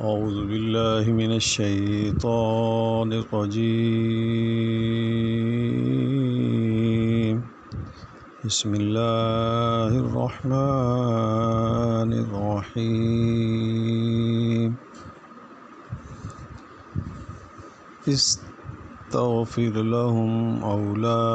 أعوذ بالله من الشيطان الرجيم بسم الله الرحمن الرحيم استغفر لهم أو لا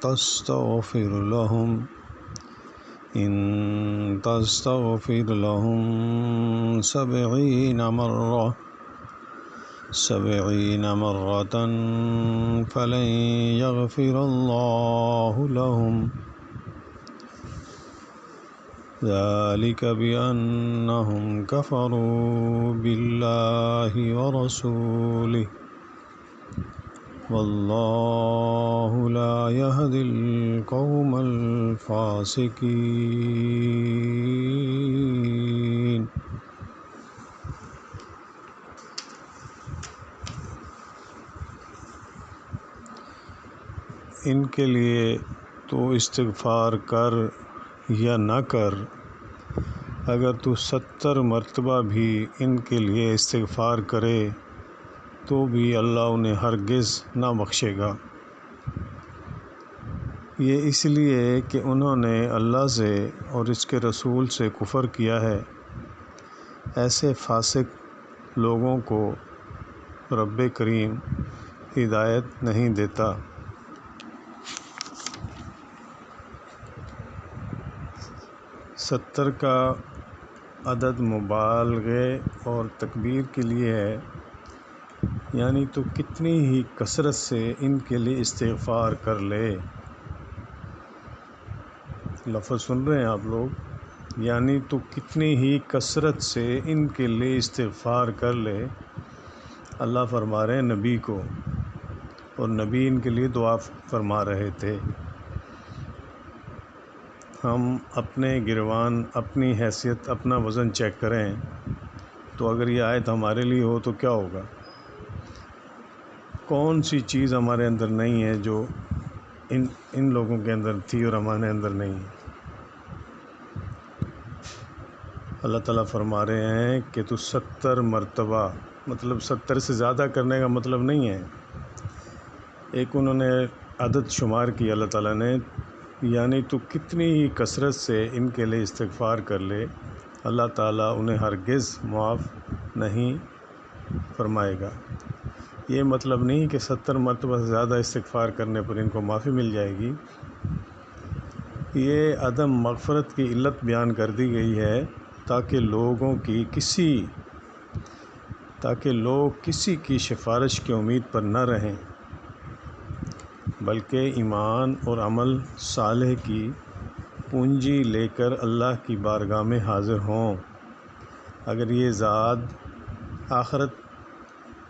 تستغفر لهم إن تستغفر لهم 70 مرة فلن يغفر الله لهم ذلك بأنهم كفروا بالله ورسوله والله لا يهدي القوم الفاسقين۔ ان کے لیے تو استغفار کر یا نہ کر، اگر تو 70 مرتبہ بھی ان کے لیے استغفار کرے تو بھی اللہ انہیں ہرگز نہ بخشے گا۔ یہ اس لیے کہ انہوں نے اللہ سے اور اس کے رسول سے کفر کیا ہے۔ ایسے فاسق لوگوں کو رب کریم ہدایت نہیں دیتا۔ 70 کا عدد مبالغے اور تکبیر کے لیے ہے، یعنی تو کتنی ہی کثرت سے ان کے لیے استغفار کر لے۔ لفظ سن رہے ہیں آپ لوگ؟ یعنی تو کتنی ہی کثرت سے ان کے لیے استغفار کر لے۔ اللہ فرما رہے ہیں نبی کو، اور نبی ان کے لیے دعا فرما رہے تھے۔ ہم اپنے گروان، اپنی حیثیت، اپنا وزن چیک کریں تو اگر یہ آیت ہمارے لیے ہو تو کیا ہوگا؟ کون سی چیز ہمارے اندر نہیں ہے جو ان لوگوں کے اندر تھی اور ہمارے اندر نہیں ہے؟ اللہ تعالیٰ فرما رہے ہیں کہ تو 70 مرتبہ، مطلب 70 سے زیادہ کرنے کا مطلب نہیں ہے۔ ایک انہوں نے عدد شمار کیا اللہ تعالیٰ نے، یعنی تو کتنی ہی کثرت سے ان کے لیے استغفار کر لے، اللہ تعالیٰ انہیں ہرگز معاف نہیں فرمائے گا۔ یہ مطلب نہیں کہ 70 مرتبہ سے زیادہ استغفار کرنے پر ان کو معافی مل جائے گی۔ یہ عدم مغفرت کی علت بیان کر دی گئی ہے تاکہ لوگ کسی کی سفارش کی امید پر نہ رہیں، بلکہ ایمان اور عمل صالح کی پونجی لے کر اللہ کی بارگاہ میں حاضر ہوں۔ اگر یہ زاد آخرت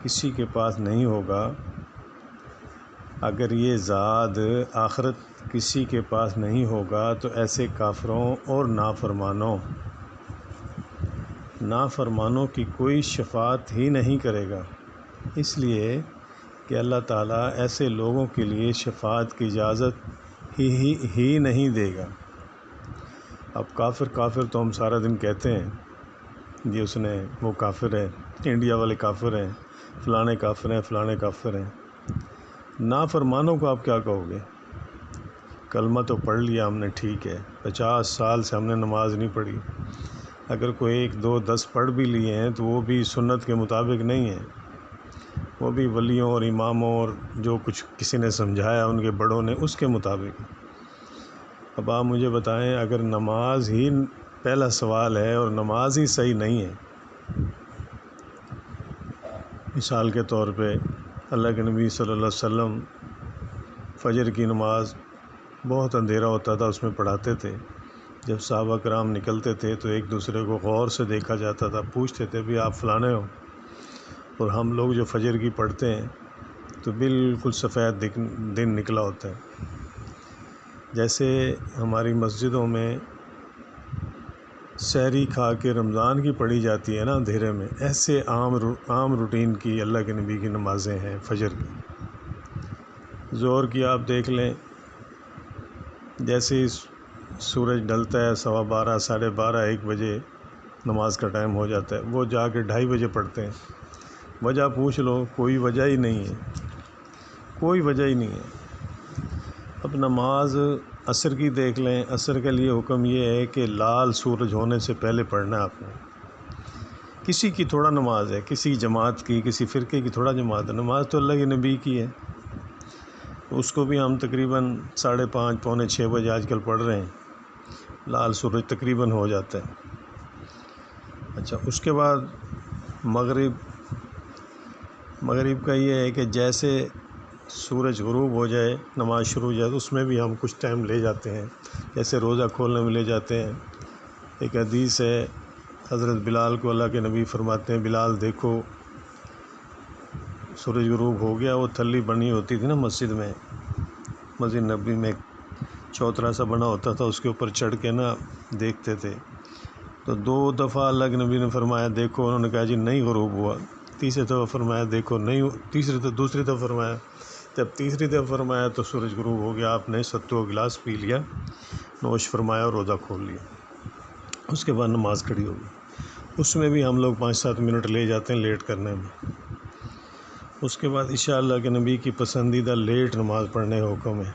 کسی کے پاس نہیں ہوگا تو ایسے کافروں اور نافرمانوں کی کوئی شفاعت ہی نہیں کرے گا، اس لیے کہ اللہ تعالیٰ ایسے لوگوں کے لیے شفاعت کی اجازت ہی نہیں دے گا۔ اب کافر تو ہم سارا دن کہتے ہیں جی وہ کافر ہے، انڈیا والے کافر ہیں، فلانے کافر ہیں۔ نافرمانوں کو آپ کیا کہو گے؟ کلمہ تو پڑھ لیا ہم نے، ٹھیک ہے، 50 سال سے ہم نے نماز نہیں پڑھی، اگر کوئی 1 2 10 پڑھ بھی لیے ہیں تو وہ بھی سنت کے مطابق نہیں ہیں، وہ بھی ولیوں اور اماموں اور جو کچھ کسی نے سمجھایا ان کے بڑوں نے اس کے مطابق۔ اب آپ مجھے بتائیں، اگر نماز ہی پہلا سوال ہے اور نماز ہی صحیح نہیں ہے، مثال کے طور پہ اللہ کے نبی صلی اللہ علیہ وسلم فجر کی نماز بہت اندھیرا ہوتا تھا اس میں پڑھاتے تھے، جب صحابہ کرام نکلتے تھے تو ایک دوسرے کو غور سے دیکھا جاتا تھا، پوچھتے تھے بھی آپ فلانے ہو؟ اور ہم لوگ جو فجر کی پڑھتے ہیں تو بالکل سفید دن نکلا ہوتا ہے۔ جیسے ہماری مسجدوں میں سحری کھا کے رمضان کی پڑھی جاتی ہے نا اندھیرے میں، ایسے عام روٹین کی اللہ کے نبی کی نمازیں ہیں فجر کی۔ ظہر کی آپ دیکھ لیں، جیسے ہی سورج ڈھلتا ہے 12:15 12:30 1 بجے نماز کا ٹائم ہو جاتا ہے، وہ جا کے 2:30 بجے پڑھتے ہیں۔ وجہ پوچھ لو، کوئی وجہ ہی نہیں ہے، کوئی وجہ ہی نہیں ہے۔ اب نماز عصر کی دیکھ لیں، عصر کے لیے حکم یہ ہے کہ لال سورج ہونے سے پہلے پڑھنا ہے آپ نے۔ کسی کی تھوڑا نماز ہے، کسی جماعت کی، کسی فرقے کی تھوڑا جماعت ہے، نماز تو اللہ کے نبی کی ہے، اس کو بھی ہم تقریباً 5:30 پونے 6 بجے آج کل پڑھ رہے ہیں، لال سورج تقریباً ہو جاتا ہے۔ اچھا، اس کے بعد مغرب کا یہ ہے کہ جیسے سورج غروب ہو جائے نماز شروع ہو جائے تو اس میں بھی ہم کچھ ٹائم لے جاتے ہیں، جیسے روزہ کھولنے میں لے جاتے ہیں۔ ایک حدیث ہے، حضرت بلال کو اللہ کے نبی فرماتے ہیں، بلال دیکھو سورج غروب ہو گیا۔ وہ تھلی بنی ہوتی تھی نا مسجد نبوی میں چوترا سا بنا ہوتا تھا، اس کے اوپر چڑھ کے نا دیکھتے تھے۔ تو 2 دفعہ اللہ کے نبی نے فرمایا دیکھو، انہوں نے کہا جی نہیں غروب ہوا۔ تیسری دفعہ فرمایا دیکھو نہیں، دوسری دفعہ فرمایا، جب تیسری دفعہ فرمایا تو سورج غروب ہو گیا۔ آپ نے ستو گلاس پی لیا، نوش فرمایا اور روزہ کھول لیا۔ اس کے بعد نماز کھڑی ہوگی، اس میں بھی ہم لوگ 5-7 منٹ لے جاتے ہیں لیٹ کرنے میں۔ اس کے بعد عشاء اللہ کے نبی کی پسندیدہ لیٹ نماز پڑھنے کا حکم ہے،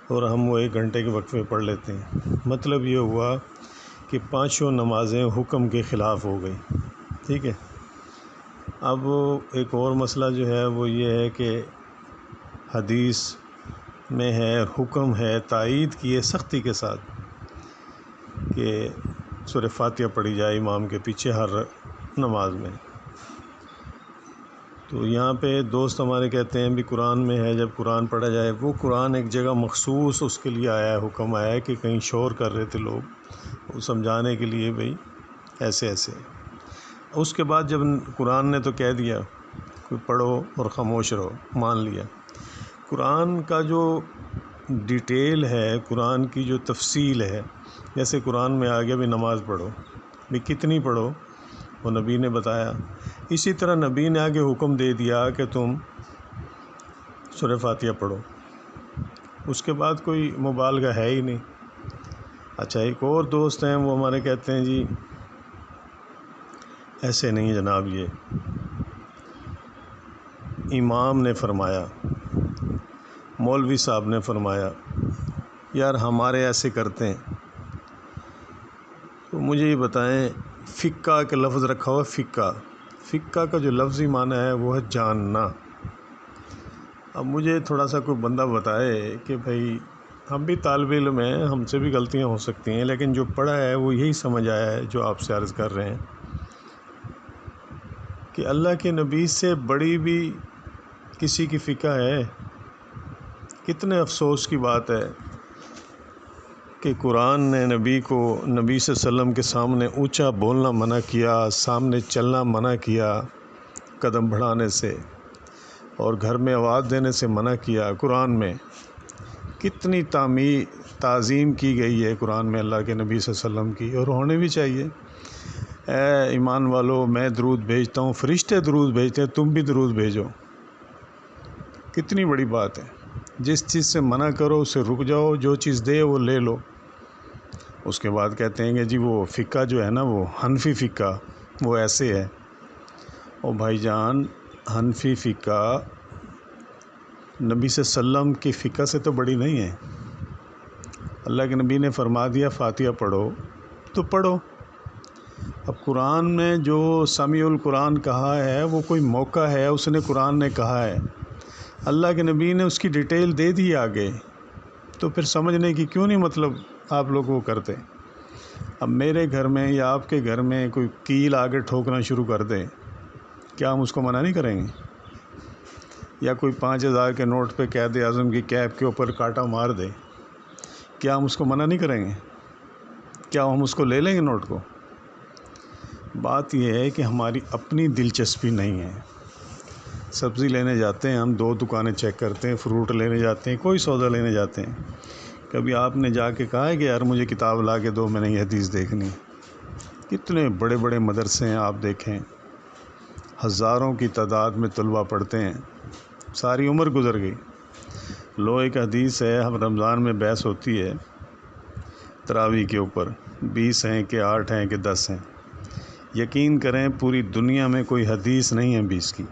اور ہم وہ 1 گھنٹے کے وقفے میں پڑھ لیتے ہیں۔ مطلب یہ ہوا کہ 5 نمازیں حکم کے خلاف ہو گئی، ٹھیک ہے۔ اب ایک اور مسئلہ جو ہے وہ یہ ہے کہ حدیث میں ہے، حکم ہے، تائید کی ہے سختی کے ساتھ کہ سورہ فاتحہ پڑھی جائے امام کے پیچھے ہر نماز میں۔ تو یہاں پہ دوست ہمارے کہتے ہیں بھی قرآن میں ہے جب قرآن پڑھا جائے، وہ قرآن ایک جگہ مخصوص اس کے لیے آیا ہے، حکم آیا ہے کہ کہیں شور کر رہے تھے لوگ، وہ سمجھانے کے لیے بھئی ایسے ایسے۔ اس کے بعد جب قرآن نے تو کہہ دیا کہ پڑھو اور خاموش رہو، مان لیا۔ قرآن کا جو ڈیٹیل ہے، قرآن کی جو تفصیل ہے، جیسے قرآن میں آگے بھی نماز پڑھو، بھی کتنی پڑھو وہ نبی نے بتایا۔ اسی طرح نبی نے آگے حکم دے دیا کہ تم سورہ فاتحہ پڑھو، اس کے بعد کوئی مبالغہ ہے ہی نہیں۔ اچھا، ایک اور دوست ہیں وہ ہمارے کہتے ہیں جی ایسے نہیں جناب، یہ امام نے فرمایا، مولوی صاحب نے فرمایا، یار ہمارے ایسے کرتے ہیں۔ تو مجھے یہ بتائیں، فقہ کا لفظ رکھا ہوا، فقہ کا جو لفظی معنی ہے وہ ہے جاننا۔ اب مجھے تھوڑا سا کوئی بندہ بتائے کہ بھئی ہم بھی طالب علم ہیں، ہم سے بھی غلطیاں ہو سکتی ہیں، لیکن جو پڑھا ہے وہ یہی سمجھ آیا ہے جو آپ سے عرض کر رہے ہیں کہ اللہ کے نبی سے بڑی بھی کسی کی فقہ ہے؟ کتنے افسوس کی بات ہے کہ قرآن نے نبی کو، نبی صلی اللہ علیہ وسلم کے سامنے اونچا بولنا منع کیا، سامنے چلنا منع کیا قدم بڑھانے سے، اور گھر میں آواز دینے سے منع کیا۔ قرآن میں کتنی تعظیم کی گئی ہے قرآن میں اللہ کے نبی صلی اللہ علیہ وسلم کی، اور ہونے بھی چاہیے۔ اے ایمان والو، میں درود بھیجتا ہوں، فرشتے درود بھیجتے ہیں، تم بھی درود بھیجو۔ کتنی بڑی بات ہے۔ جس چیز سے منع کرو اسے رک جاؤ، جو چیز دے وہ لے لو۔ اس کے بعد کہتے ہیں کہ جی وہ فقہ جو ہے نا، وہ حنفی فقہ وہ ایسے ہے۔ اور بھائی جان، حنفی فقہ نبی صلی اللہ علیہ وسلم کی فقہ سے تو بڑی نہیں ہے۔ اللہ کے نبی نے فرما دیا فاتحہ پڑھو تو پڑھو۔ اب قرآن میں جو سمیع القرآن کہا ہے وہ کوئی موقع ہے، اس نے قرآن نے کہا ہے، اللہ کے نبی نے اس کی ڈیٹیل دے دی آگے، تو پھر سمجھنے کی کیوں نہیں مطلب آپ لوگ وہ کرتے۔ اب میرے گھر میں یا آپ کے گھر میں کوئی کیل آگے ٹھوکنا شروع کر دے، کیا ہم اس کو منع نہیں کریں گے؟ یا کوئی 5000 کے نوٹ پہ قائد اعظم کی کیپ کے اوپر کانٹا مار دے، کیا ہم اس کو منع نہیں کریں گے؟ کیا ہم اس کو لے لیں گے نوٹ کو؟ بات یہ ہے کہ ہماری اپنی دلچسپی نہیں ہے۔ سبزی لینے جاتے ہیں ہم، 2 دکانیں چیک کرتے ہیں، فروٹ لینے جاتے ہیں، کوئی سودا لینے جاتے ہیں، کبھی آپ نے جا کے کہا ہے کہ یار مجھے کتاب لا کے دو، میں نے یہ حدیث دیکھنی؟ کتنے بڑے بڑے مدرسے ہیں آپ دیکھیں، ہزاروں کی تعداد میں طلبہ پڑھتے ہیں، ساری عمر گزر گئی۔ لو ایک حدیث ہے، ہم رمضان میں بحث ہوتی ہے تراویح کے اوپر، 20 ہیں کہ 8 ہیں کہ 10 ہیں، یقین کریں پوری دنیا میں کوئی حدیث نہیں ہے 20 کی.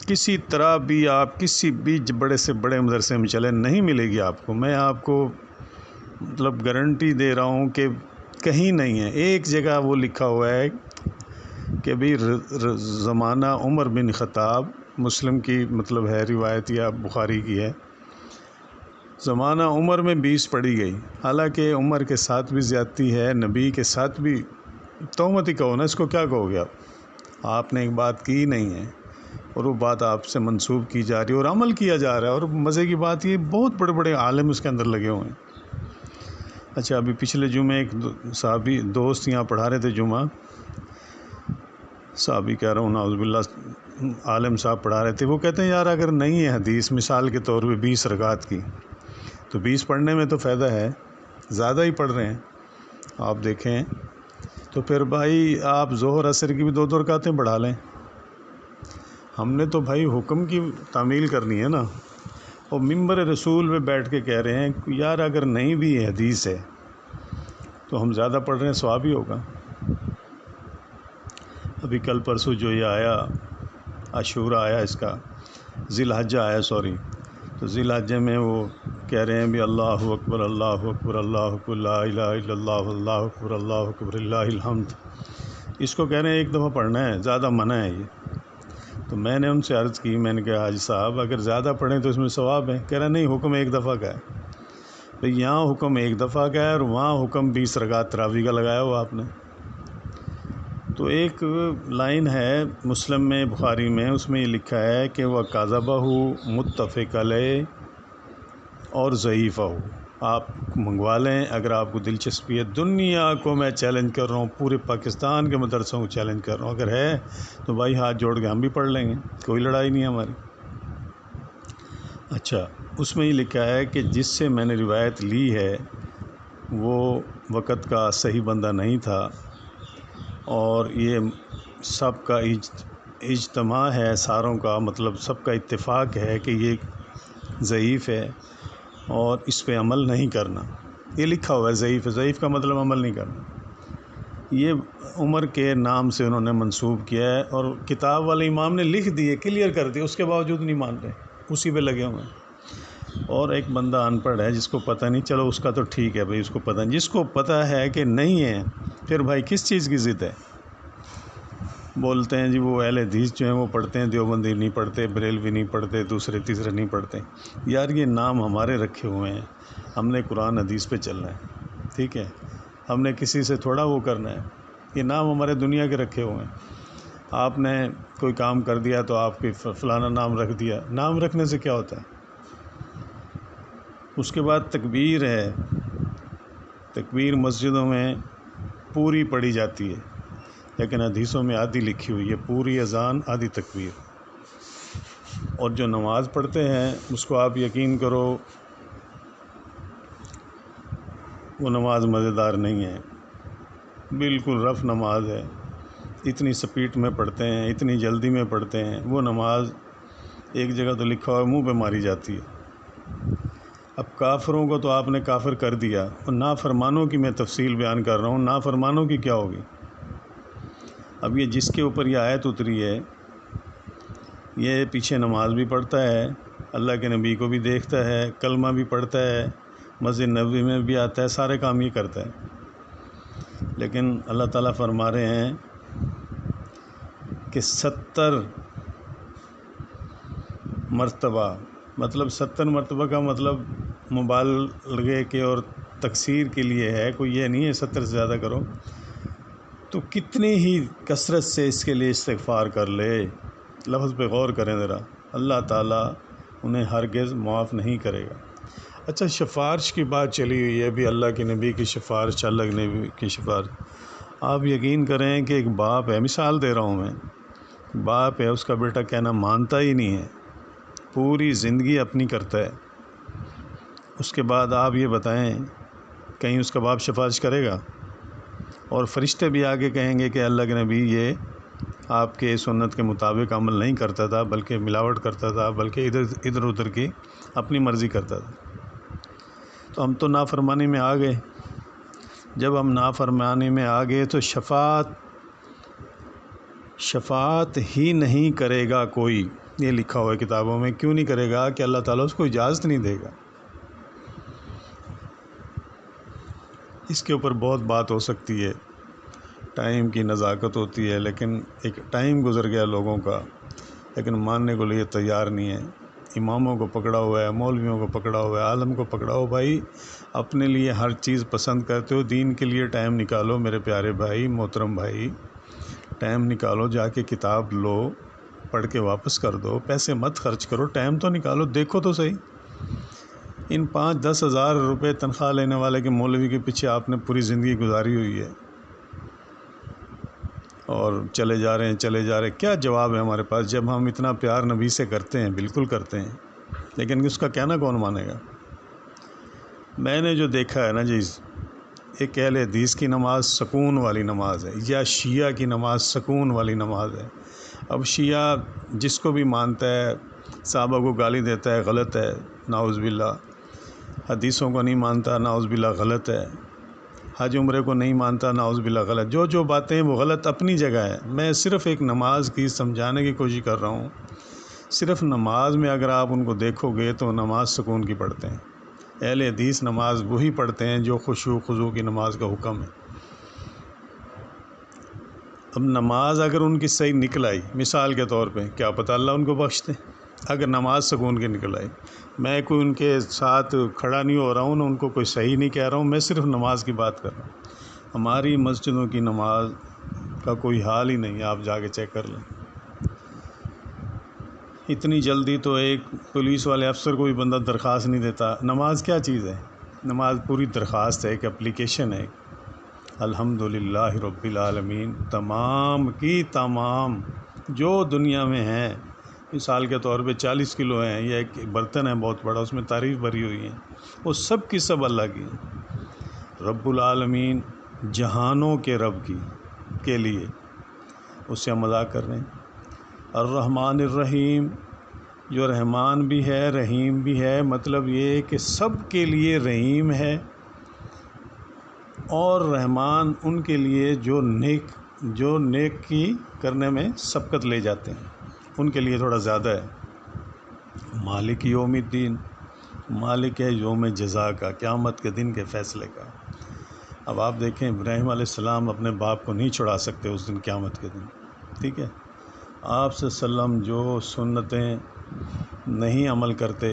کسی طرح بھی آپ کسی بھی بڑے سے بڑے مدرسے میں چلیں نہیں ملے گی آپ کو. میں آپ کو مطلب گارنٹی دے رہا ہوں کہ کہیں نہیں ہے. ایک جگہ وہ لکھا ہوا ہے کہ بھی زمانہ عمر بن خطاب، مسلم کی مطلب ہے روایت یا بخاری کی ہے، زمانہ عمر میں 20 پڑھی گئی. حالانکہ عمر کے ساتھ بھی زیادتی ہے، نبی کے ساتھ بھی. تہمت ہی کہو نا، اس کو کیا کہو گے آپ نے ایک بات کی نہیں ہے اور وہ بات آپ سے منسوب کی جا رہی ہے اور عمل کیا جا رہا ہے. اور مزے کی بات یہ بہت بڑے بڑے عالم اس کے اندر لگے ہوئے ہیں. اچھا، ابھی پچھلے جمعے ایک صحابی دوست یہاں پڑھا رہے تھے جمعہ، صحابی کہہ رہا ہوں نعوذ باللہ، عالم صاحب پڑھا رہے تھے. وہ کہتے ہیں یار اگر نہیں ہے حدیث مثال کے طور پہ 20 رکعت کی تو 20 پڑھنے میں تو فائدہ ہے، زیادہ ہی پڑھ رہے ہیں آپ دیکھیں. تو پھر بھائی آپ ظہر عصر کی بھی 2 رکعتیں بڑھا لیں. ہم نے تو بھائی حکم کی تعمیل کرنی ہے نا. اور منبر رسول پہ بیٹھ کے کہہ رہے ہیں یار اگر نہیں بھی حدیث ہے تو ہم زیادہ پڑھ رہے ہیں، ثواب ہی ہوگا. ابھی کل پرسوں جو یہ آیا عاشورہ آیا، اس کا ذی الحجہ آیا تو ذی الحجہ میں وہ کہہ رہے ہیں بھی اللہ اکبر اللہ اکبر اللہ اکبر لا الہ الا اللہ اللہ اکبر اللہ اکبر للہ الحمد. اس کو کہہ رہے ہیں ایک دفعہ پڑھنا ہے، زیادہ منع ہے یہ. تو میں نے ان سے عرض کی، میں نے کہا حاجی صاحب اگر زیادہ پڑھیں تو اس میں ثواب ہے. کہہ رہا نہیں، حکم 1 دفعہ کا ہے. بھئی یہاں حکم 1 دفعہ کا ہے اور وہاں حکم 20 رکعت تراویح کا لگایا ہوا آپ نے. تو ایک لائن ہے مسلم میں، بخاری میں، اس میں یہ لکھا ہے کہ وہ کاذبہ متفق علیہ اور ضعیفہ ہو. آپ منگوا لیں اگر آپ کو دلچسپی ہے. دنیا کو میں چیلنج کر رہا ہوں، پورے پاکستان کے مدرسوں کو چیلنج کر رہا ہوں، اگر ہے تو بھائی ہاتھ جوڑ کے ہم بھی پڑھ لیں گے، کوئی لڑائی نہیں ہے ہماری. اچھا، اس میں یہ لکھا ہے کہ جس سے میں نے روایت لی ہے وہ وقت کا صحیح بندہ نہیں تھا اور یہ سب کا اجتماع ہے، ساروں کا مطلب سب کا اتفاق ہے کہ یہ ضعیف ہے اور اس پہ عمل نہیں کرنا. یہ لکھا ہوا ہے ضعیف ہے، ضعیف کا مطلب عمل نہیں کرنا. یہ عمر کے نام سے انہوں نے منسوب کیا ہے اور کتاب والے امام نے لکھ دیے، کلیئر کر دیے، اس کے باوجود نہیں مان رہے، اسی پہ لگے ہوئے ہیں. اور ایک بندہ ان پڑھ ہے جس کو پتہ نہیں، چلو اس کا تو ٹھیک ہے بھائی، اس کو پتہ نہیں. جس کو پتہ ہے کہ نہیں ہے پھر بھائی کس چیز کی ضد ہے؟ بولتے ہیں جی وہ اہل حدیث جو ہیں وہ پڑھتے ہیں، دیوبندی نہیں پڑھتے، بریلوی نہیں پڑھتے، دوسرے تیسرے نہیں پڑھتے. یار یہ نام ہمارے رکھے ہوئے ہیں، ہم نے قرآن حدیث پہ چلنا ہے، ٹھیک ہے؟ ہم نے کسی سے تھوڑا وہ کرنا ہے. یہ نام ہمارے دنیا کے رکھے ہوئے ہیں. آپ نے کوئی کام کر دیا تو آپ کی فلانا نام رکھ دیا. نام رکھنے سے کیا ہوتا ہے؟ اس کے بعد تکبیر ہے. تکبیر مسجدوں میں پوری پڑھی جاتی ہے لیکن حدیثوں میں آدھی لکھی ہوئی ہے، پوری اذان آدھی تکبیر. اور جو نماز پڑھتے ہیں اس کو آپ یقین کرو وہ نماز مزیدار نہیں ہے، بالکل رف نماز ہے. اتنی سپیڈ میں پڑھتے ہیں، اتنی جلدی میں پڑھتے ہیں، وہ نماز ایک جگہ تو لکھا ہوا منہ پہ ماری جاتی ہے. اب کافروں کو تو آپ نے کافر کر دیا، اور نافرمانوں کی میں تفصیل بیان کر رہا ہوں. نافرمانوں کی کیا ہوگی؟ اب یہ جس کے اوپر یہ آیت اتری ہے یہ پیچھے نماز بھی پڑھتا ہے، اللہ کے نبی کو بھی دیکھتا ہے، کلمہ بھی پڑھتا ہے، مسجد نبوی میں بھی آتا ہے، سارے کام یہ کرتا ہے. لیکن اللہ تعالیٰ فرما رہے ہیں کہ 70 مرتبہ، مطلب 70 مرتبہ کا مطلب مبالغے کے اور تکثیر کے لیے ہے، کوئی یہ نہیں ہے 70 سے زیادہ کرو. تو کتنی ہی کثرت سے اس کے لیے استغفار کر لے. لفظ پہ غور کریں ذرا، اللہ تعالیٰ انہیں ہرگز معاف نہیں کرے گا. اچھا، سفارش کی بات چلی ہوئی ہے، بھی اللہ کے نبی کی سفارش، اللہ کے نبی کی سفارش. آپ یقین کریں کہ ایک باپ ہے، مثال دے رہا ہوں میں، باپ ہے، اس کا بیٹا کہنا مانتا ہی نہیں ہے، پوری زندگی اپنی کرتا ہے. اس کے بعد آپ یہ بتائیں کہیں اس کا باپ سفارش کرے گا؟ اور فرشتے بھی آگے کہیں گے کہ اللہ کے نبی یہ آپ کے سنت کے مطابق عمل نہیں کرتا تھا بلکہ ملاوٹ کرتا تھا، بلکہ ادھر ادھر کی اپنی مرضی کرتا تھا. تو ہم تو نافرمانی میں آ گئے. جب ہم نافرمانی میں آ گئے تو شفاعت ہی نہیں کرے گا کوئی. یہ لکھا ہوا ہے کتابوں میں. کیوں نہیں کرے گا؟ کہ اللہ تعالیٰ اس کو اجازت نہیں دے گا. اس کے اوپر بہت بات ہو سکتی ہے، ٹائم کی نزاکت ہوتی ہے، لیکن ایک ٹائم گزر گیا لوگوں کا، لیکن ماننے کو لیے تیار نہیں ہے. اماموں کو پکڑا ہوا ہے، مولویوں کو پکڑا ہوا ہے، عالم کو پکڑا ہوا. بھائی اپنے لیے ہر چیز پسند کرتے ہو، دین کے لیے ٹائم نکالو میرے پیارے بھائی، محترم بھائی. ٹائم نکالو، جا کے کتاب لو، پڑھ کے واپس کر دو. پیسے مت خرچ کرو، ٹائم تو نکالو، دیکھو تو صحیح. ان 5-10 ہزار روپے تنخواہ لینے والے کے مولوی کے پیچھے آپ نے پوری زندگی گزاری ہوئی ہے، اور چلے جا رہے ہیں. کیا جواب ہے ہمارے پاس جب ہم اتنا پیار نبی سے کرتے ہیں؟ بالکل کرتے ہیں، لیکن اس کا کہنا کون مانے گا؟ میں نے جو دیکھا ہے نا جی، ایک اہل حدیث کی نماز سکون والی نماز ہے، یا شیعہ کی نماز سکون والی نماز ہے. اب شیعہ جس کو بھی مانتا ہے، صحابہ کو گالی دیتا ہے، غلط ہے، نعوذ باللہ. حدیثوں کو نہیں مانتا، نعوذ باللہ، غلط ہے. حج عمرے کو نہیں مانتا، نعوذ باللہ، غلط. جو باتیں ہیں وہ غلط اپنی جگہ ہے. میں صرف ایک نماز کی سمجھانے کی کوشش کر رہا ہوں. صرف نماز میں اگر آپ ان کو دیکھو گے تو نماز سکون کی پڑھتے ہیں. اہل حدیث نماز وہی پڑھتے ہیں جو خشوع خضوع کی نماز کا حکم ہے. اب نماز اگر ان کی صحیح نکل آئی، مثال کے طور پہ، کیا پتہ اللہ ان کو بخش دے اگر نماز سکون کی نکل آئی. میں کوئی ان کے ساتھ کھڑا نہیں ہو رہا ہوں، نہ ان کو کوئی صحیح نہیں کہہ رہا ہوں، میں صرف نماز کی بات کر رہا ہوں. ہماری مسجدوں کی نماز کا کوئی حال ہی نہیں ہے، آپ جا کے چیک کر لیں. اتنی جلدی تو ایک پولیس والے افسر کو بھی بندہ درخواست نہیں دیتا. نماز کیا چیز ہے؟ نماز پوری درخواست ہے، ایک اپلیکیشن ہے. الحمدللہ رب العالمین. تمام کی تمام جو دنیا میں ہیں، مثال کے طور پہ 40 کلو ہیں، یا ایک برتن ہے بہت بڑا، اس میں تعریف بھری ہوئی ہیں، وہ سب کی سب اللہ کی ہیں. رب العالمین، جہانوں کے رب کے لیے، اس سے ہم مذاق کر رہے ہیں. الرحمن الرحیم، جو رحمان بھی ہے رحیم بھی ہے، مطلب یہ کہ سب کے لیے رحیم ہے، اور رحمان ان کے لیے جو نیکی کرنے میں سبقت لے جاتے ہیں، ان کے لیے تھوڑا زیادہ ہے. مالک یوم الدین، مالک ہے یوم جزا کا، قیامت کے دن کے فیصلے کا. اب آپ دیکھیں، ابراہیم علیہ السلام اپنے باپ کو نہیں چھڑا سکتے اس دن، قیامت کے دن. ٹھیک ہے، آپ صلی اللہ علیہ وسلم جو سنتیں نہیں عمل کرتے